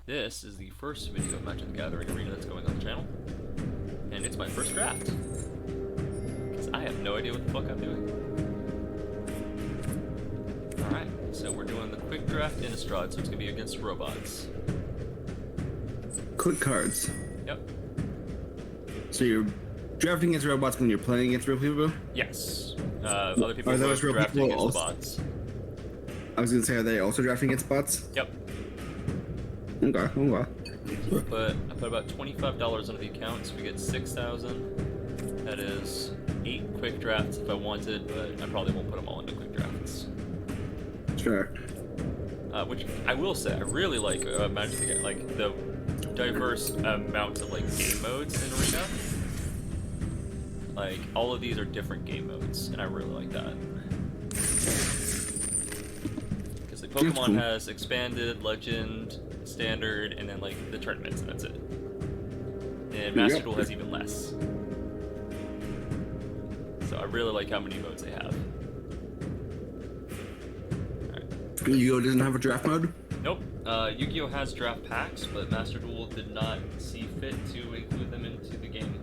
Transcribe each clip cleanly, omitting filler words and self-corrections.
This is the first video of Magic the Gathering Arena that's going on the channel, and it's my first draft, because I have no idea what the fuck I'm doing. Alright, so we're doing the quick draft Innistrad, so it's going to be against robots. Quick cards. Yep. So you're drafting against robots when you're playing against real people? Yes. Other people Are those are real drafting people against also? bots. I was gonna say, are they also drafting against bots? Yep. Okay, okay. I put about $25 into the account, so we get 6,000. That is 8 quick drafts if I wanted, but I probably won't put them all into quick drafts. Sure. Which I will say, I really like Magic the Gathering, like the diverse amounts of like game modes in Arena. Like all of these are different game modes, and I really like that. Because like Pokemon cool. has expanded, legend, standard, and then like the tournaments, and that's it. And Master Duel has even less. So I really like how many modes they have. Yu-Gi-Oh doesn't have a draft mode? Nope. Yu-Gi-Oh has draft packs, but Master Duel did not see fit to include them into the game.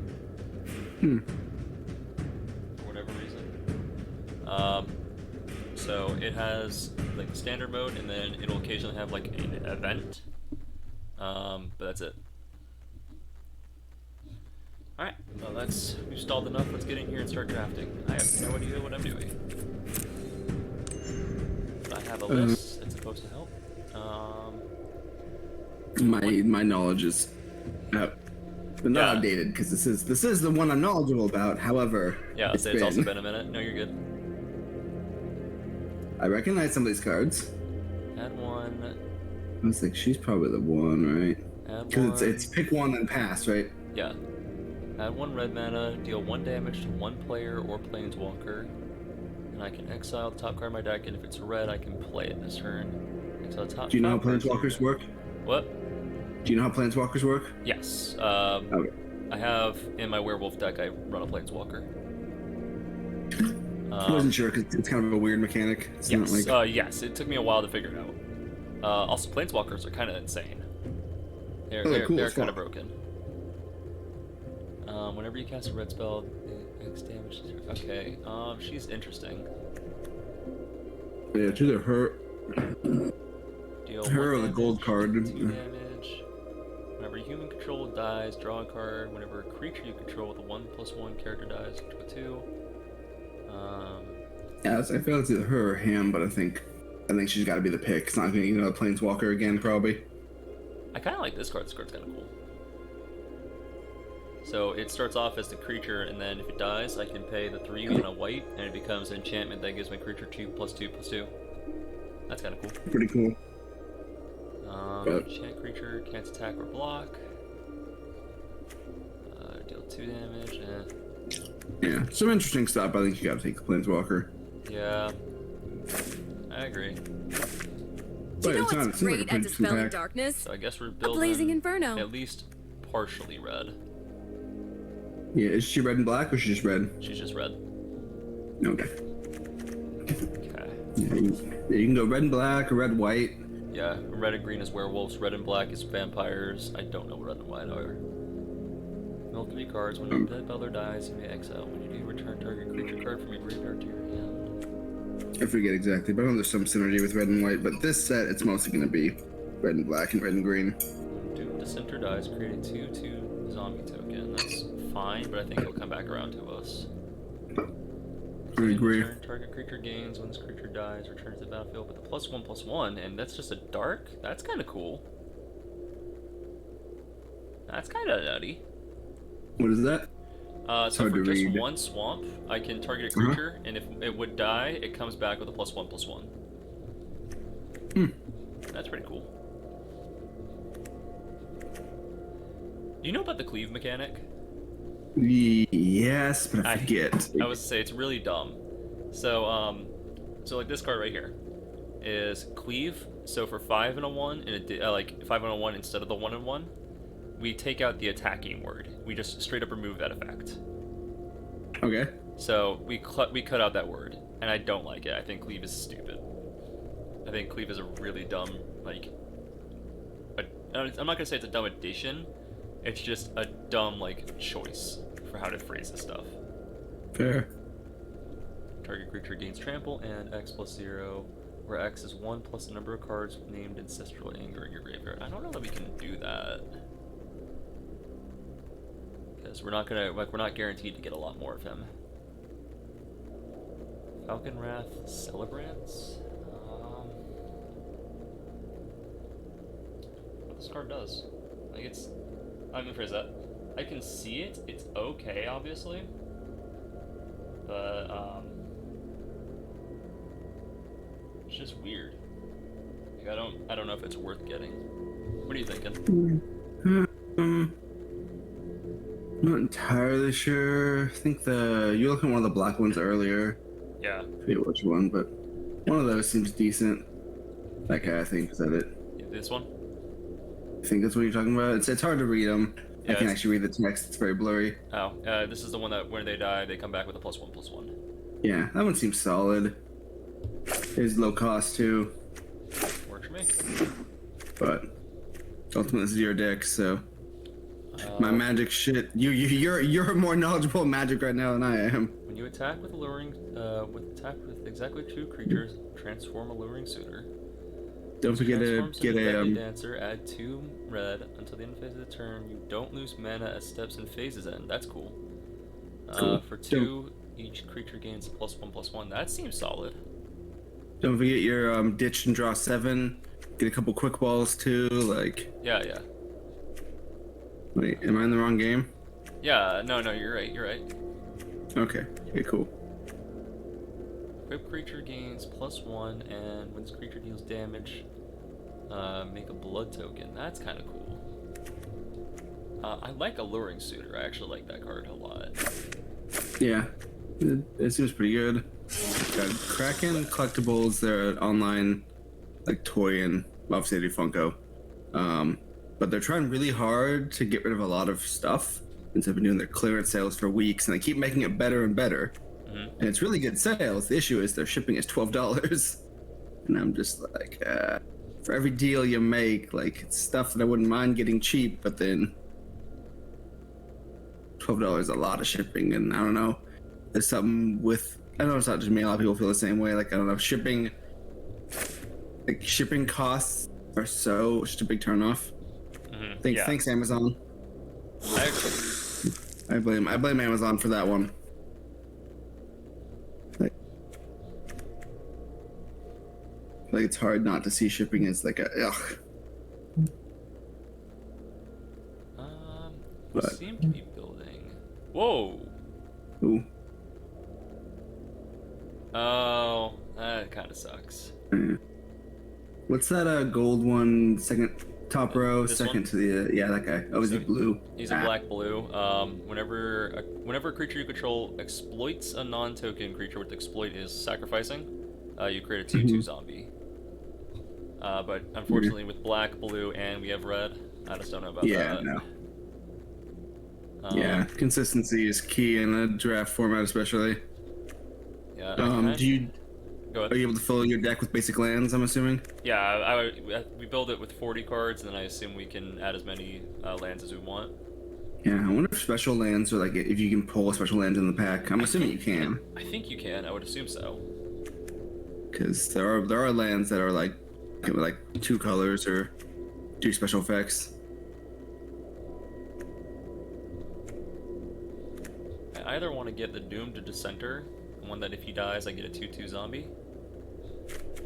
For whatever reason. So it has like the standard mode, and then it'll occasionally have like an event. But that's it. Alright, well we've stalled enough, let's get in here and start drafting. I have no idea what I'm doing. But I have a list that's supposed to help. My knowledge is not outdated because this is the one I'm knowledgeable about. However, yeah, it's also been a minute. No, you're good. I recognize some of these cards. Add one. I was like, she's probably the one, right? Because it's pick one and pass, right? Yeah. Add 1 red mana, deal 1 damage to 1 player or planeswalker. And I can exile the top card of my deck, and if it's red, I can play it this turn. Exile top. Do you know how planeswalkers work? What? Do you know how planeswalkers work? Yes. Okay. I have in my werewolf deck. I run a planeswalker. I wasn't sure because it's kind of a weird mechanic. It's yes. not like... Yes. It took me a while to figure it out. Also, planeswalkers are kind of insane. They're kind of broken. Whenever you cast a red spell, X damage. Okay. She's interesting. Yeah, it's either her. Deal her or the damage, gold card. 2 damage. Whenever human control dies, draw a card. Whenever a creature you control with a 1/1 character dies, to a 2. Yeah, I feel it's either her or him, but I think she's got to be the pick. It's not going to be another planeswalker again, probably. I kind of like this card. This card's kind of cool. So it starts off as the creature, and then if it dies, I can pay the 3 mana white, and it becomes an enchantment that gives my creature 2/2/2. That's kind of cool. Pretty cool. Enchant creature can't attack or block. Deal 2 damage. Yeah, some interesting stuff. I think you got to take the planeswalker. Yeah, I agree. Do you know what's great at dispelling darkness? So I guess we're A building blazing inferno. at least partially red. Yeah, is she red and black or is she just red? She's just red. Okay. Okay. Yeah, you can go red and black or red white. Yeah, red and green is werewolves, red and black is vampires. I don't know what red and white are. Mill 3 cards. When your dead Beller dies, you may exile. When you do, return target creature card from your graveyard to your hand. I forget exactly, but I know there's some synergy with red and white. But this set, it's mostly going to be red and black and red and green. When Doom Dissenter dies, create a 2/2 zombie token. That's fine, but I think it'll come back around to us. I agree. Return target creature gains when this creature dies, returns to the battlefield with a +1/+1, and that's just a dark? That's kind of cool. That's kind of nutty. What is that? So for just 1 swamp, I can target a creature, and if it would die, it comes back with a +1/+1. That's pretty cool. Do you know about the cleave mechanic? Yes, but I forget. I would say it's really dumb. So, so like this card right here is cleave. So for 5 and a 1, and like 5 and a 1 instead of the 1 and 1, we take out the attacking word. We just straight up remove that effect. Okay. So we cut out that word, and I don't like it. I think cleave is stupid. I think cleave is a really dumb, like, I'm not gonna say it's a dumb addition. It's just a dumb like choice for how to phrase this stuff. Fair. Target creature gains trample and X plus 0, where X is 1 plus the number of cards named Ancestral Anger in your graveyard. I don't know that we can do that. Because we're not guaranteed to get a lot more of him. Falcon Wrath Celebrants. What this card does. Like I'm gonna phrase that. I can see it, it's okay obviously. But it's just weird. Like I don't know if it's worth getting. What are you thinking? Not entirely sure. I think you were looking at one of the black ones earlier. Yeah. I forget which one, but one of those seems decent. That guy, I think, is that it? Yeah, this one? I think that's what you're talking about. It's hard to read them. Yeah, I can actually read the text. It's very blurry. Oh, this is the one that when they die, they come back with a +1/+1. Yeah, that one seems solid. It's low cost too. Works for me. But ultimately, this is your deck, so my magic shit. You're more knowledgeable in magic right now than I am. When you attack with with exactly 2 creatures, transform a luring suitor. Don't forget to get a dancer. Add 2 red until the end phase of the turn. You don't lose mana as steps and phases end. That's cool. Cool. For 2, each creature gains +1/+1. That seems solid. Don't forget your ditch and draw 7. Get a couple quick balls too. Like. Yeah. Wait, am I in the wrong game? Yeah. No. You're right. Okay. Cool. Equipped creature gains +1, and when this creature deals damage, make a blood token. That's kind of cool. I like Alluring Suitor. I actually like that card a lot. Yeah, it seems pretty good. Got Kraken collectibles. They're an online, like toy and obviously they do Funko. But they're trying really hard to get rid of a lot of stuff. And so they've been doing their clearance sales for weeks, and they keep making it better and better. And it's really good sales. The issue is their shipping is $12. And I'm just like, for every deal you make, like, it's stuff that I wouldn't mind getting cheap, but then $12 is a lot of shipping. And I don't know, there's something with, I know it's not just me, a lot of people feel the same way. Like, I don't know, shipping costs are such a big turnoff. Thanks, Amazon. I blame Amazon for that one. Like it's hard not to see shipping as like a ugh. We seem to be building. Whoa. Ooh. Oh, that kind of sucks. What's that gold one? Second top row, this second one? to the yeah, that guy. Oh, is he blue? He's a black-blue. Whenever a creature you control exploits a non-token creature, with exploit is sacrificing, you create a 2/2 zombie. But unfortunately, with black, blue, and we have red, I just don't know about that. Yeah, no. Yeah, consistency is key in a draft format, especially. Yeah. Do you? Go ahead. Are you able to fill your deck with basic lands? I'm assuming. Yeah, we build it with 40 cards, and then I assume we can add as many lands as we want. Yeah, I wonder if special lands, or like if you can pull a special land in the pack. I'm assuming you can. I think you can. I would assume so. Because there are lands that are like 2 colors or 2 special effects. I either want to get the Doomed Dissenter, the one that if he dies I get a 2/2 zombie.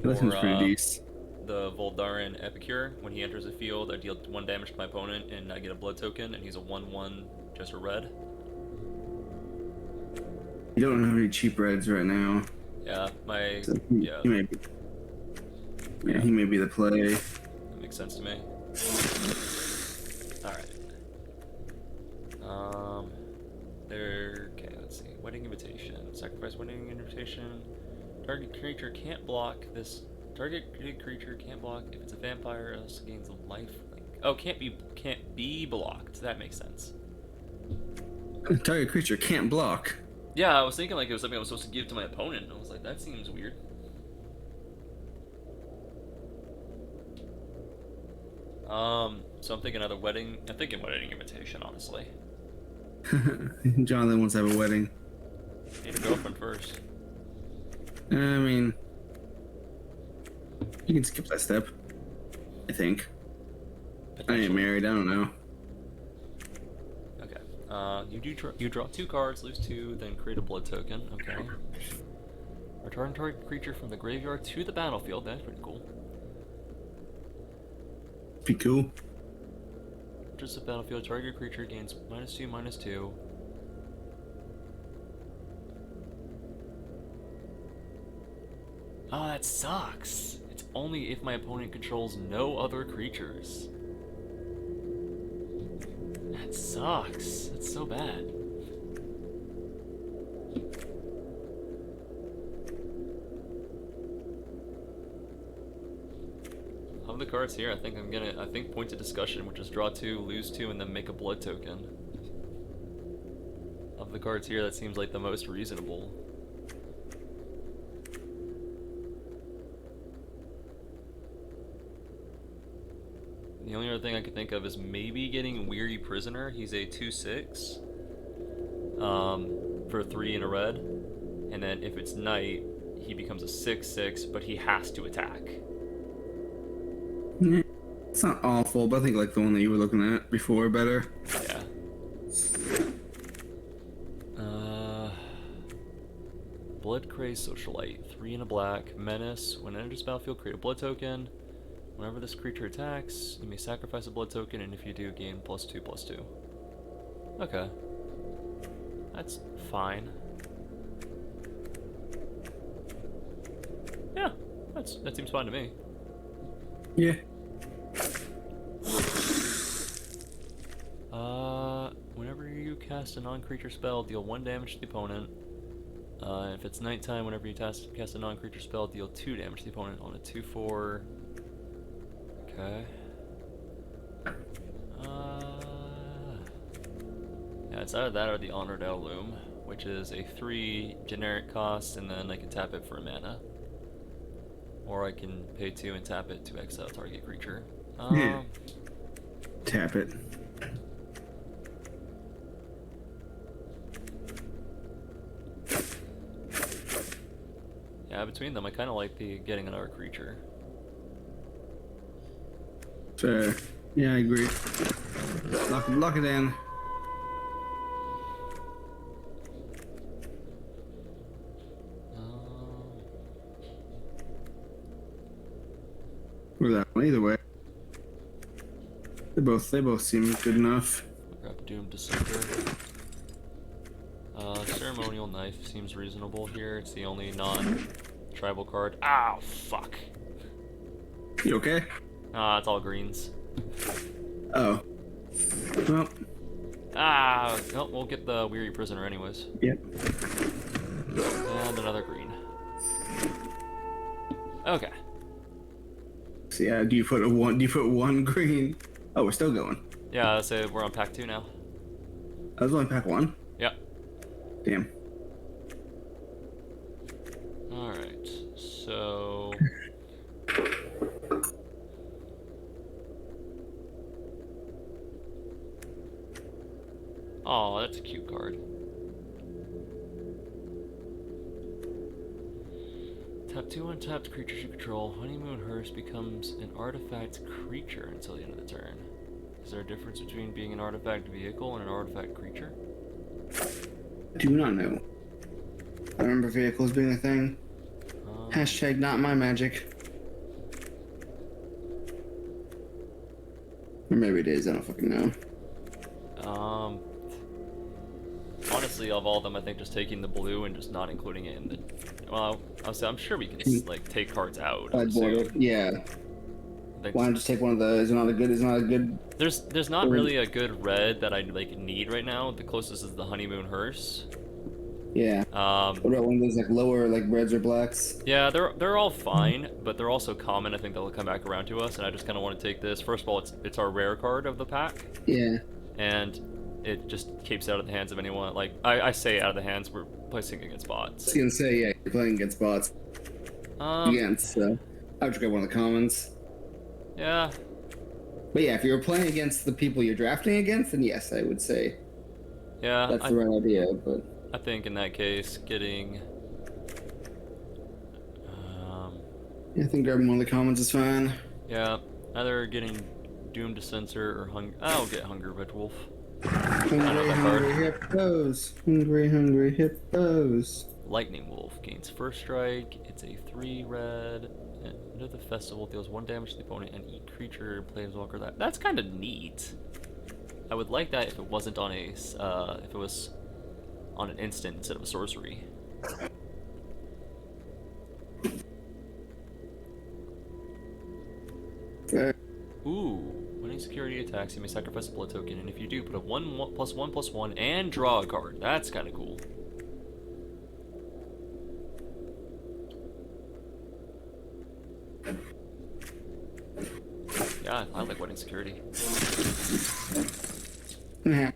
That seems pretty decent. The Voldaren Epicure, when he enters the field, I deal 1 damage to my opponent and I get a blood token, and he's a 1/1, just a red. You don't have any cheap reds right now. Yeah, he may be the play. That makes sense to me. Alright. Okay, let's see. Wedding Invitation. Sacrifice Wedding Invitation. Target creature can't block this. Target creature can't block if it's a vampire, else gains a life link. Oh, can't be blocked. That makes sense. Target creature can't block. Yeah, I was thinking like it was something I was supposed to give to my opponent. I was like, that seems weird. So I'm thinking either wedding. I'm thinking wedding invitation, honestly. Jonathan wants to have a wedding. Need a girlfriend first. I mean, you can skip that step. I think. I ain't married. I don't know. Okay. You draw 2 cards, lose 2, then create a blood token. Okay. Return target creature from the graveyard to the battlefield. That's pretty cool. Be cool. Just the battlefield, target creature gains -2/-2. Oh, that sucks. It's only if my opponent controls no other creatures. That sucks. That's so bad. Of the cards here, I think point of discussion, which is draw 2, lose 2, and then make a blood token. Of the cards here, that seems like the most reasonable. The only other thing I could think of is maybe getting Weary Prisoner. He's a 2/6 for 3 in a red, and then if it's night, he becomes a 6/6, but he has to attack. Yeah, it's not awful, but I think like the one that you were looking at before better. Yeah. Blood Crazed Socialite, 3 in a black, Menace. When it enters battlefield, create a blood token. Whenever this creature attacks, you may sacrifice a blood token, and if you do, gain +2/+2. Okay. That's fine. Yeah, that seems fine to me. Yeah. Whenever you cast a non-creature spell, deal 1 damage to the opponent. If it's nighttime, whenever you cast a non-creature spell, deal 2 damage to the opponent on a 2/4. Okay. Yeah, it's either that or the Honored Heirloom, which is a 3 generic cost, and then I can tap it for a mana. Or I can pay 2 and tap it to exile target creature. Yeah. Tap it. Yeah, between them, I kind of like the getting another creature. Fair. Yeah, I agree. Lock it in. Or that one, either way. They both seem good enough. Grab Doom Deceiver. Ceremonial Knife seems reasonable here. It's the only non-tribal card. Ow, fuck. You okay? It's all greens. Oh. Well. Well, we'll get the Weary Prisoner anyways. Yep. And another green. Okay. So yeah, do you put one green? Oh, we're still going. Yeah, let's say we're on pack 2 now. I was only pack 1? Yep. Damn. Alright, so... Oh, that's a cute card. Tap 2 untapped creatures you control. Honeymoon Hearse becomes an artifact creature until the end of the turn. Is there a difference between being an artifact vehicle and an artifact creature? Do not know. I remember vehicles being a thing. Hashtag not my magic. Or maybe it is, I don't fucking know. Honestly, of all of them, I think just taking the blue and just not including it in the... Well, I'm sure we can, like, take cards out. Yeah. Why not just take one of the... Is it not a good... There's not really a good red that I, like, need right now. The closest is the Honeymoon Hearse. Yeah. What about one of those, like, lower, like, reds or blacks? Yeah, they're all fine, but they're also common. I think they'll come back around to us, and I just kind of want to take this. First of all, it's our rare card of the pack. Yeah. And it just keeps it out of the hands of anyone. Like, I say out of the hands, we're placing against bots. I was gonna say, yeah, you're playing against bots. So I would just grab one of the commons. Yeah. But yeah, if you're playing against the people you're drafting against, then yes, I would say Yeah, that's the right idea. But I think in that case, getting yeah, I think grabbing one of the commons is fine. yeah, either getting Doom to Censor or I'll get Hunger Red Wolf. Hungry, hungry hippos. Hungry, hungry hippos. Lightning Wolf gains first strike. It's a 3 red. End of the festival deals 1 damage to the opponent and each creature planeswalker. That's kind of neat. I would like that if it wasn't on a if it was on an instant instead of a sorcery. Fair. Ooh, when a security attacks, you may sacrifice a blood token, and if you do, put a 1/1/1/1 and draw a card. That's kind of cool. Yeah, I like wedding security. Yeah.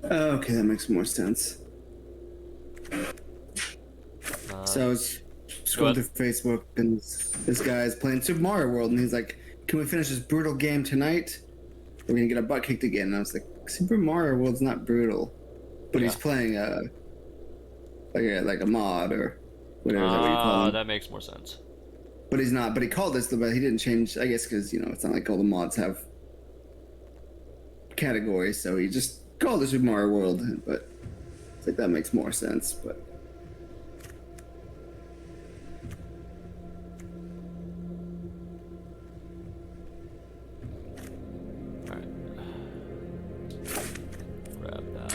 Okay, that makes more sense. So I was scrolling through Facebook, and this guy is playing Super Mario World, and he's like, "Can we finish this brutal game tonight? We're gonna get our butt kicked again." And I was like, "Super Mario World's not brutal," but he's playing like a mod or whatever is that what you call him. That makes more sense. But he's not. But he called this, but he didn't change. I guess because it's not like all the mods have categories, so he just called it Super Mario World. But it's like that makes more sense. But Alright. Grab that.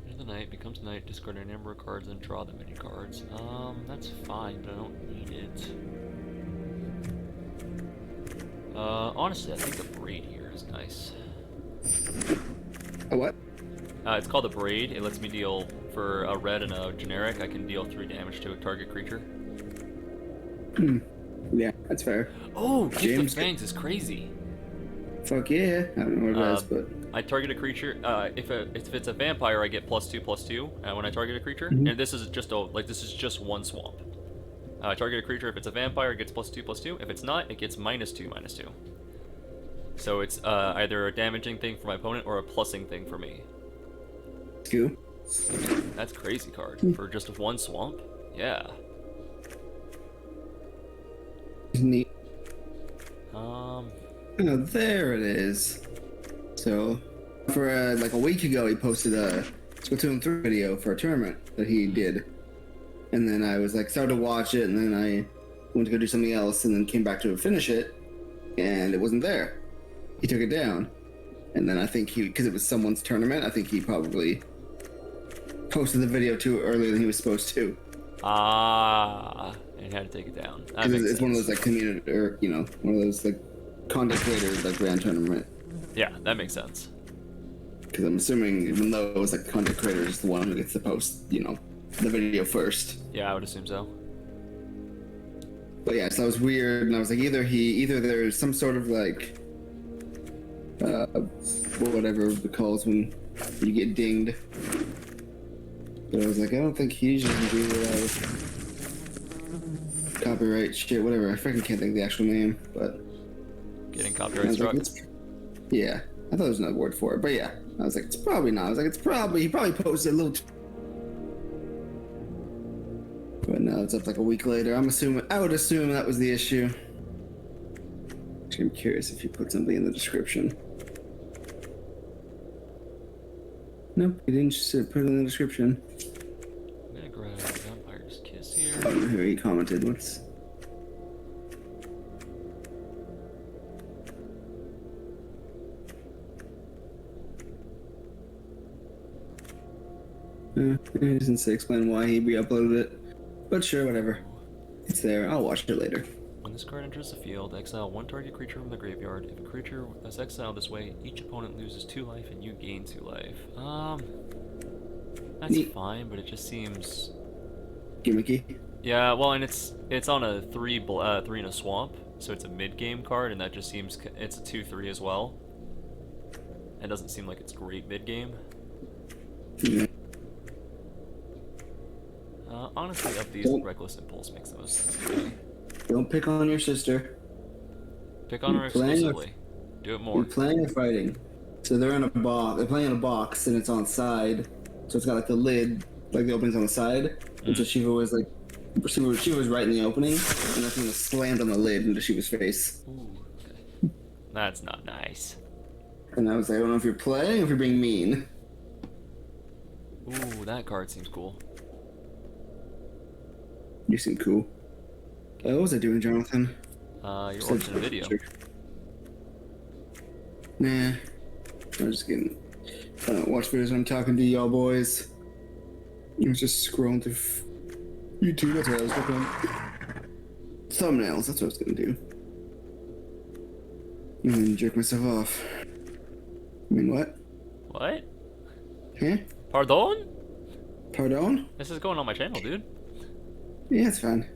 End of the night becomes night, discard a number of cards and draw the many cards. That's fine, but I don't need it. Honestly, I think the braid here is nice. a what? It's called a braid. It lets me deal, for a red and a generic, I can deal 3 damage to a target creature. Yeah, that's fair. Oh, Gift James of Fangs is crazy. Fuck yeah! I don't know what it is, but I target a creature. If it's a vampire, I get +2/+2 when I target a creature. Mm-hmm. And this is just one swamp. I target a creature. If it's a vampire, it gets +2/+2. If it's not, it gets -2/-2. So it's either a damaging thing for my opponent or a plussing thing for me. cool. That's crazy card for just one swamp. Yeah. Neat. Oh, there it is. So, for like a week ago, he posted a Splatoon 3 video for a tournament that he did, and then I was like, started to watch it, and then I went to go do something else, and then came back to finish it, and it wasn't there. He took it down, and then I think because it was someone's tournament, I think he probably posted the video too earlier than he was supposed to. and had to take it down. It's one of those like community, or one of those like content creators like grand tournament. Yeah, that makes sense. Because I'm assuming, even though it was like content creator is the one who gets to post, the video first. Yeah, I would assume so. But yeah, so that was weird, and I was like, either there's some sort of like, whatever it calls when you get dinged. But I was like, I don't think he usually do copyright shit, whatever. I freaking can't think of the actual name, but Getting copyright struck. Yeah, I thought there was another word for it, but yeah, I was like, it's probably not. I was like, he probably posted a little. But now it's up like a week later. I would assume that was the issue. Actually, I'm curious if you put something in the description. Nope, he didn't just put it in the description. I'm gonna grab Vampire's Kiss here. Oh, here he commented. What's? He doesn't explain why he re-uploaded it, but sure, whatever. It's there. I'll watch it later. When this card enters the field, exile 1 target creature from the graveyard. If a creature is exiled this way, each opponent loses 2 life and you gain 2 life. That's Neat. fine, but it just seems Gimmicky. Yeah, well, and it's on a 3 in a swamp, so it's a mid-game card, and that just seems it's a 2/3 as well. It doesn't seem like it's great mid-game. Yeah. Honestly, of these, Reckless Impulse makes the most sense to me. Don't pick on your sister. Pick on her exclusively. Do it more. You're playing or fighting. So they're in a box. They're playing in a box, and it's on side. So it's got like the lid, like the opening's on the side. And so Shiva was like, Shiva was right in the opening, and that thing was slammed on the lid into Shiva's face. Ooh, okay. That's not nice. And I was like, I don't know if you're playing or if you're being mean. Ooh, that card seems cool. You seem cool. What was I doing, Jonathan? You're watching a video. Nah. I'm just kidding. I don't watch videos when I'm talking to y'all boys. I was just scrolling through YouTube. That's what I was looking at. Thumbnails, that's what I was gonna do. And then jerk myself off. I mean, what? What? Huh? Pardon? Pardon? This is going on my channel, dude. Yeah, it's fine.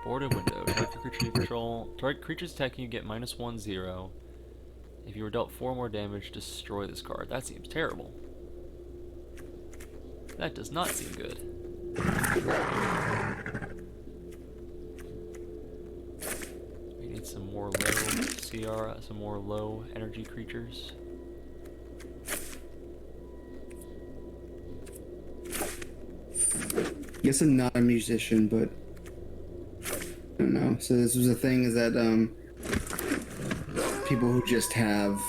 Boarded window. Target creature you control. Target creature's attacking you get -1/0. If you were dealt 4 more damage, destroy this card. That seems terrible. That does not seem good. We need some more low CR, some more low energy creatures. I guess I'm not a musician, but I don't know. So this was the thing is that people who just have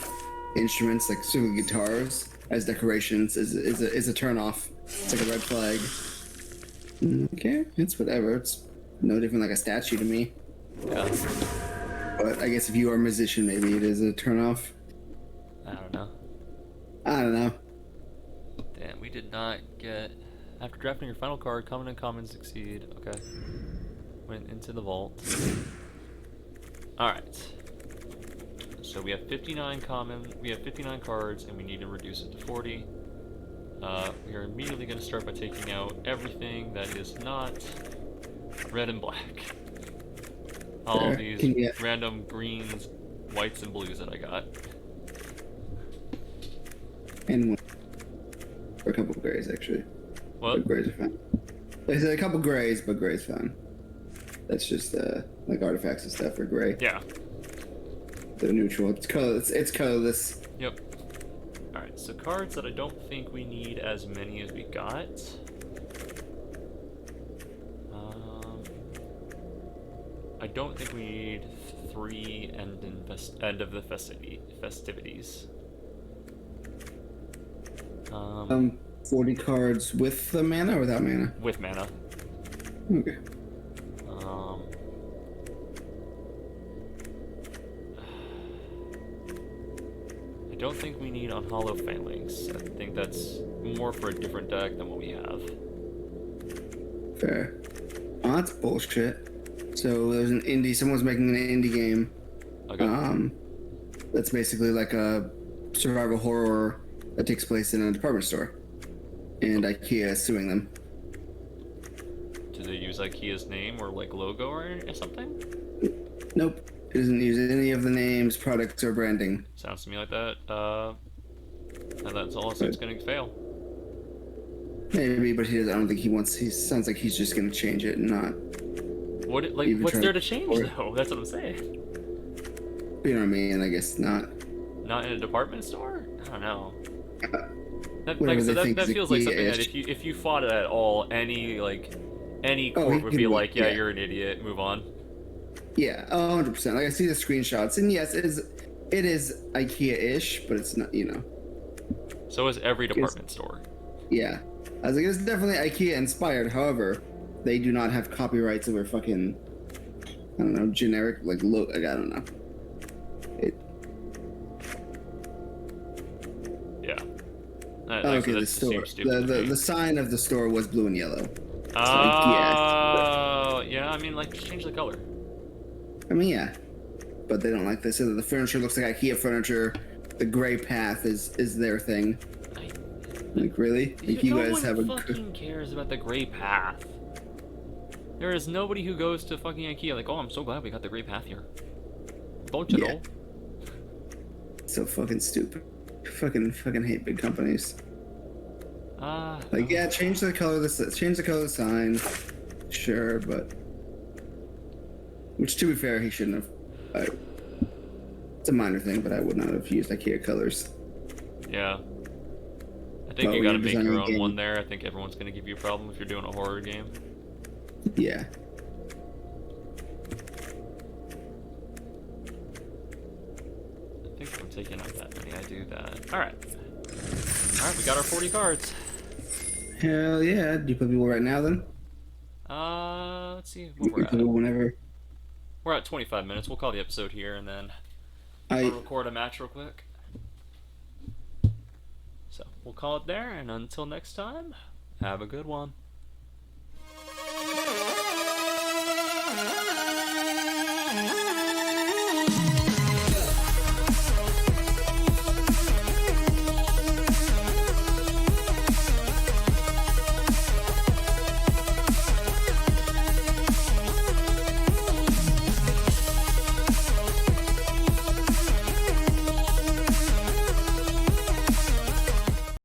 instruments like super guitars as decorations is a turn off. It's like a red flag. Okay, it's whatever. It's no different like a statue to me. Yeah. But I guess if you are a musician, maybe it is a turn off. I don't know. I don't know. Damn, we did not get... After drafting your final card, common and common succeed. Okay. Went into the vault. Alright. So we have 59 common, we have 59 cards, and we need to reduce it to 40. We are immediately going to start by taking out everything that is not red and black. All of these random greens, whites, and blues that I got. And one. Or a couple of grays, actually. What? But grays are fine. I said a couple grays, but gray's fine. That's just like artifacts and stuff are gray. Yeah. They're neutral. It's colorless. It's colorless. Yep. Alright, so cards that I don't think we need as many as we got. I don't think we need 3 end of the festivities. 40 cards with the mana or without mana? With mana. Okay. I don't think we need Unhollow Phalanx. I think that's more for a different deck than what we have. Fair. Oh, that's bullshit. So there's an indie. Someone's making an indie game. Okay. That's basically like a survival horror that takes place in a department store, and IKEA is suing them. Do they use IKEA's name or like logo or something? Nope. It doesn't use any of the names, products, or branding. Sounds to me like that. And that's all. So it's gonna fail. Maybe, but he doesn't. I don't think he wants. He sounds like he's just gonna change it and not. What? Like, what's there to change though? That's what I'm saying. You know what I mean? I guess not. Not in a department store? I don't know. That feels like something that if you fought it at all, any court would be like, yeah, you're an idiot. Move on. Yeah, 100%. Like I see the screenshots, and yes, it is IKEA-ish, but it's not. You know. So is every department store. Yeah, I was like, it's definitely IKEA inspired. However, they do not have copyrights over fucking, I don't know, generic like look. I don't know. Yeah. Okay, the store. The sign of the store was blue and yellow. Oh, yeah. I mean, like, just change the color. I mean, yeah, but they don't like this. So the furniture looks like IKEA furniture. The gray path is their thing. Like, really? Like, you guys have a. No one fucking cares about the gray path. There is nobody who goes to fucking IKEA like, oh, I'm so glad we got the gray path here. Don't you know? So fucking stupid. Fucking hate big companies. Like, yeah, change the color of the sign. Sure, but which, to be fair, he shouldn't have. It's a minor thing, but I would not have used IKEA colors. Yeah. I think you gotta make your own one there. I think everyone's gonna give you a problem if you're doing a horror game. Yeah. I think I'm taking out that many. I do that. Alright. Alright, we got our 40 cards. Hell yeah. Do you put people right now then? Let's see what we're at. Whenever. We're at 25 minutes. We'll call the episode here and then I'll record a match real quick. So we'll call it there, and until next time, have a good one.